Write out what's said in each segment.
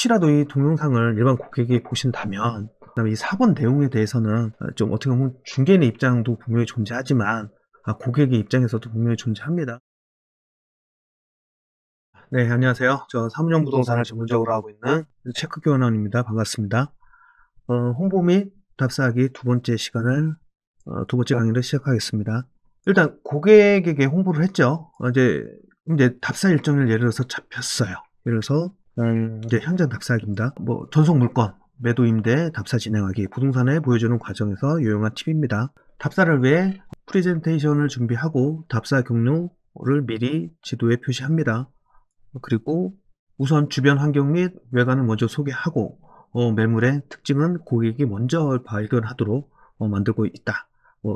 혹시라도 이 동영상을 일반 고객이 보신다면, 그다음에 이 사본 내용에 대해서는 좀 어떻게 보면 중개인의 입장도 분명히 존재하지만 고객의 입장에서도 분명히 존재합니다. 네, 안녕하세요. 저 사무용 부동산을 전문적으로 하고 있는 체크교환원입니다. 반갑습니다. 홍보 및 답사하기 두 번째 시간을 두 번째 강의를 시작하겠습니다. 일단 고객에게 홍보를 했죠. 이제 답사 일정을 예를 들어서 잡혔어요. 예를 들어서 이제 현장 답사하기입니다. 뭐 전속 물건 매도 임대 답사 진행하기, 부동산에 보여주는 과정에서 유용한 팁입니다. 답사를 위해 프레젠테이션을 준비하고 답사 경로를 미리 지도에 표시합니다. 그리고 우선 주변 환경 및 외관을 먼저 소개하고 매물의 특징은 고객이 먼저 발견하도록 만들고 있다.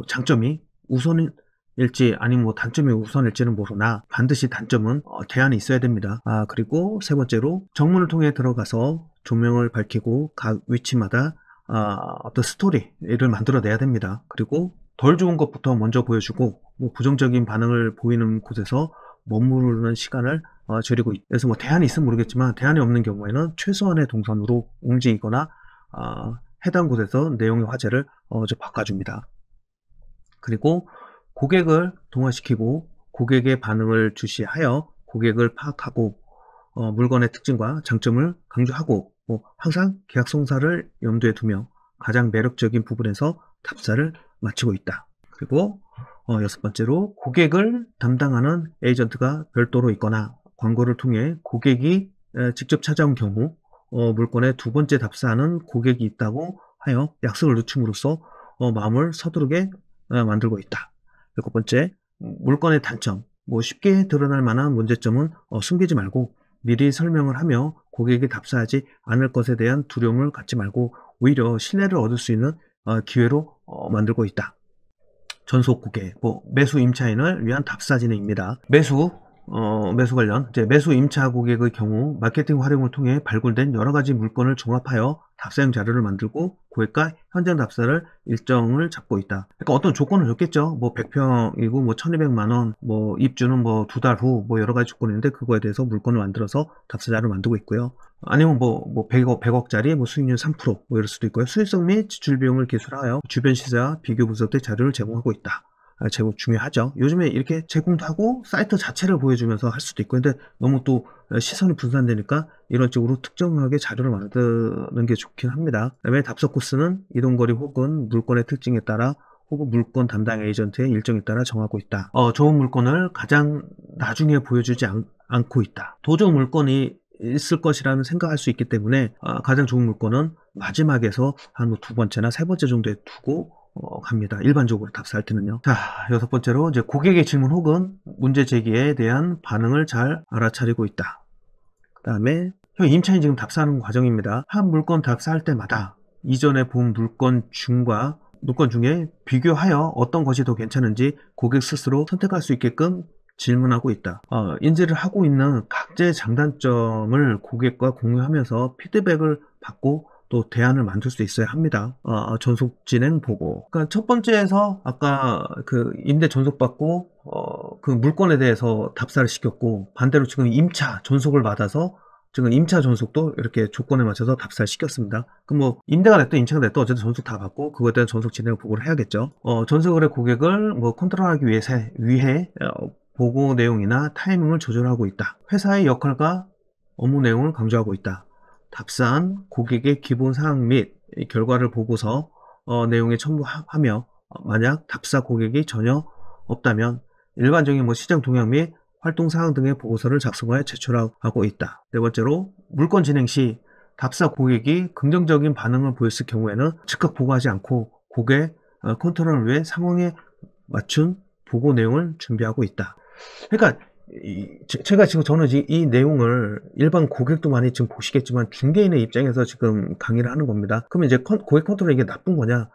장점이 우선일지 아니면 단점이 우선일지는 모르나 반드시 단점은 대안이 있어야 됩니다. 그리고 세 번째로 정문을 통해 들어가서 조명을 밝히고 각 위치마다 어떤 스토리를 만들어내야 됩니다. 그리고 덜 좋은 것부터 먼저 보여주고 부정적인 반응을 보이는 곳에서 머무르는 시간을 줄이고 그래서 대안이 있으면 모르겠지만 대안이 없는 경우에는 최소한의 동선으로 움직이거나 해당 곳에서 내용의 화제를 좀 바꿔줍니다. 그리고 고객을 동화시키고 고객의 반응을 주시하여 고객을 파악하고 물건의 특징과 장점을 강조하고 항상 계약 성사를 염두에 두며 가장 매력적인 부분에서 답사를 마치고 있다. 그리고 여섯 번째로 고객을 담당하는 에이전트가 별도로 있거나 광고를 통해 고객이 직접 찾아온 경우 물건의 두 번째 답사하는 고객이 있다고 하여 약속을 늦춤으로써 마음을 서두르게 만들고 있다. 일곱 번째, 물건의 단점, 쉽게 드러날 만한 문제점은 숨기지 말고 미리 설명을 하며 고객이 답사하지 않을 것에 대한 두려움을 갖지 말고 오히려 신뢰를 얻을 수 있는 기회로 만들고 있다. 전속 고객, 매수 임차인을 위한 답사 진행입니다. 매수 관련, 매수 임차 고객의 경우 마케팅 활용을 통해 발굴된 여러 가지 물건을 종합하여 답사용 자료를 만들고 고객과 현장 답사를 일정을 잡고 있다. 그러니까 어떤 조건을 줬겠죠. 100평이고 1200만원, 입주는 2달 후, 여러 가지 조건이 있는데 그거에 대해서 물건을 만들어서 답사 자료를 만들고 있고요. 아니면 100억짜리 수익률 3% 이럴 수도 있고요. 수익성 및 지출 비용을 기술하여 주변 시세와 비교 분석된 자료를 제공하고 있다. 제공 중요하죠. 요즘에 이렇게 제공도 하고 사이트 자체를 보여주면서 할 수도 있고, 근데 너무 또 시선이 분산되니까 이런 쪽으로 특정하게 자료를 만드는 게 좋긴 합니다. 그다음에 답사 코스는 이동거리 혹은 물건의 특징에 따라 혹은 물건 담당 에이전트의 일정에 따라 정하고 있다. 좋은 물건을 가장 나중에 보여주지 않고 있다. 더 좋은 물건이 있을 것이라는 생각할 수 있기 때문에 가장 좋은 물건은 마지막에서 한 두 번째나 세 번째 정도에 두고 갑니다. 일반적으로 답사할 때는요. 자, 여섯 번째로 이제 고객의 질문 혹은 문제 제기에 대한 반응을 잘 알아차리고 있다. 그 다음에 임차인 지금 답사하는 과정입니다. 한 물건 답사할 때마다 이전에 본 물건 중에 비교하여 어떤 것이 더 괜찮은지 고객 스스로 선택할 수 있게끔 질문하고 있다. 인지를 하고 있는 각자의 장단점을 고객과 공유하면서 피드백을 받고 또 대안을 만들 수 있어야 합니다. 전속 진행 보고. 그러니까 첫 번째에서 아까 그 임대 전속 받고 그 물건에 대해서 답사를 시켰고, 반대로 지금 임차 전속을 받아서 지금 임차 전속도 이렇게 조건에 맞춰서 답사를 시켰습니다. 그럼 임대가 됐든 임차가 됐든 어쨌든 전속 다 받고 그거에 대한 전속 진행 보고를 해야겠죠. 전속을 해 고객을 컨트롤하기 위해 보고 내용이나 타이밍을 조절하고 있다. 회사의 역할과 업무 내용을 강조하고 있다. 답사한 고객의 기본 사항 및 결과를 보고서 내용에 첨부하며 만약 답사 고객이 전혀 없다면 일반적인 시장 동향 및 활동 사항 등의 보고서를 작성하여 제출하고 있다. 네 번째로 물건 진행 시 답사 고객이 긍정적인 반응을 보였을 경우에는 즉각 보고하지 않고 고객 컨트롤을 위해 상황에 맞춘 보고 내용을 준비하고 있다. 그러니까 저는 이 내용을 일반 고객도 많이 지금 보시겠지만 중개인의 입장에서 지금 강의를 하는 겁니다. 그러면 이제 고객 컨트롤 이게 나쁜 거냐?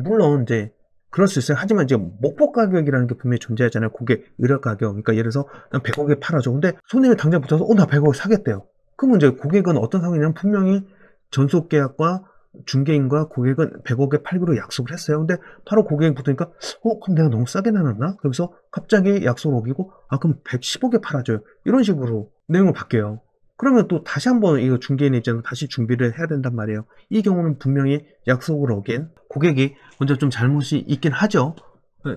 물론 이제 그럴 수 있어요. 하지만 이제 목표 가격이라는 게 분명히 존재하잖아요. 고객 의뢰 가격. 그러니까 예를 들어서 난 100억에 팔아줘. 근데 손님이 당장 붙어서 나 100억 사겠대요. 그러면 이제 고객은 어떤 상황이냐면 분명히 전속 계약과 중개인과 고객은 100억에 팔기로 약속을 했어요. 근데 바로 고객이 붙으니까 그럼 내가 너무 싸게 내놨나? 그래서 갑자기 약속을 어기고 그럼 110억에 팔아줘요. 이런 식으로 내용을 바뀌어요. 그러면 또 다시 한번 이거 중개인의 입장에서 다시 준비를 해야 된단 말이에요. 이 경우는 분명히 약속을 어긴 고객이 먼저 좀 잘못이 있긴 하죠.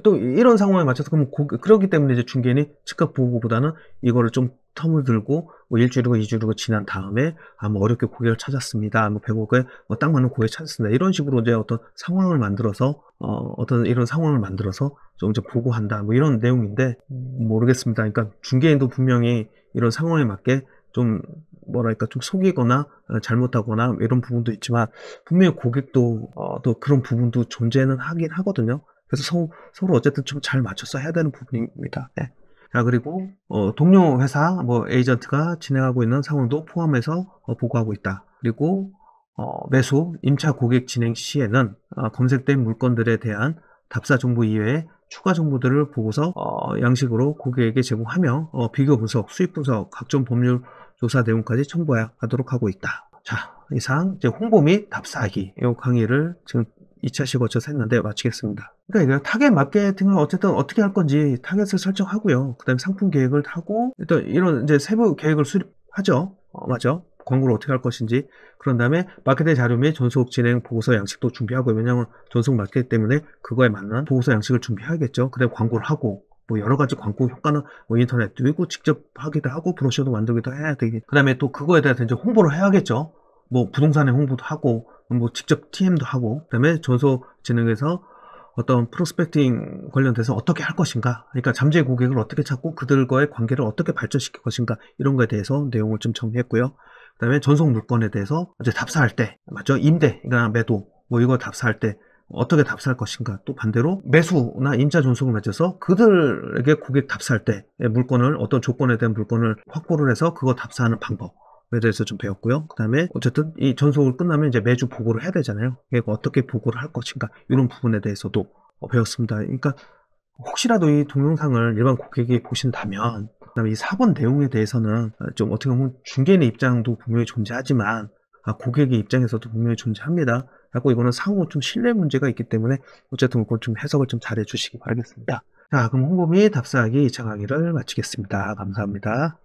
또 이런 상황에 맞춰서 그러면 그렇기 때문에 이제 중개인이 즉각 보고보다는 이거를 좀 텀을 들고 뭐 일주일이고 이주일이고 지난 다음에 뭐 어렵게 고객을 찾았습니다. 뭐 100억에 딱 맞는 고객을 찾았습니다. 이런 식으로 이제 어떤 상황을 만들어서 어떤 이런 상황을 만들어서 좀 이제 보고한다. 뭐 이런 내용인데 모르겠습니다. 그러니까 중개인도 분명히 이런 상황에 맞게 좀 뭐랄까 좀 속이거나 잘못하거나 이런 부분도 있지만 분명히 고객도 또 그런 부분도 존재는 하긴 하거든요. 그래서 서로 어쨌든 좀 잘 맞춰서 해야 되는 부분입니다. 네. 자, 그리고 동료 회사 뭐 에이전트가 진행하고 있는 상황도 포함해서 보고하고 있다. 그리고 매수 임차 고객 진행 시에는 검색된 물건들에 대한 답사 정보 이외에 추가 정보들을 보고서 양식으로 고객에게 제공하며 비교 분석, 수익 분석, 각종 법률 조사 내용까지 첨부하도록 하고 있다. 자, 이상 이제 홍보 및 답사하기 이 강의를 지금 2차시 거쳐서 했는데 마치겠습니다. 그러니까 이거 타겟 마케팅을 어쨌든 어떻게 할 건지 타겟을 설정하고요. 그 다음에 상품 계획을 하고 일단 이런 이제 세부 계획을 수립하죠. 맞아. 광고를 어떻게 할 것인지. 그런 다음에 마케팅 자료 및 전속 진행 보고서 양식도 준비하고, 왜냐하면 전속 마케팅 때문에 그거에 맞는 보고서 양식을 준비해야겠죠. 그 다음에 광고를 하고, 뭐 여러 가지 광고 효과는 뭐 인터넷도 있고 직접 하기도 하고 브로셔도 만들기도 해야 되기. 그 다음에 또 그거에 대해서 이제 홍보를 해야겠죠. 뭐 부동산의 홍보도 하고 뭐 직접 TM도 하고, 그 다음에 전속 진행에서 어떤 프로스펙팅 관련돼서 어떻게 할 것인가, 그러니까 잠재 고객을 어떻게 찾고 그들과의 관계를 어떻게 발전시킬 것인가, 이런 거에 대해서 내용을 좀 정리했고요. 그 다음에 전속 물건에 대해서 이제 답사할 때, 맞죠? 임대, 그러니까 매도, 뭐 이거 답사할 때 어떻게 답사할 것인가, 또 반대로 매수나 임차 전속을 맺어서 그들에게 고객 답사할 때 물건을 어떤 조건에 대한 물건을 확보를 해서 그거 답사하는 방법 에 대해서 좀 배웠고요. 그 다음에 어쨌든 이 전속을 끝나면 이제 매주 보고를 해야 되잖아요. 그러니까 어떻게 보고를 할 것인가, 이런 부분에 대해서도 배웠습니다. 그러니까 혹시라도 이 동영상을 일반 고객이 보신다면, 그 다음에 이 4번 내용에 대해서는 좀 어떻게 보면 중개인의 입장도 분명히 존재하지만 고객의 입장에서도 분명히 존재합니다. 그래서 이거는 상호 좀 신뢰 문제가 있기 때문에 어쨌든 그걸 좀 해석을 좀 잘해 주시기 바라겠습니다. 자, 그럼 홍보 및 답사하기 2차 강의를 마치겠습니다. 감사합니다.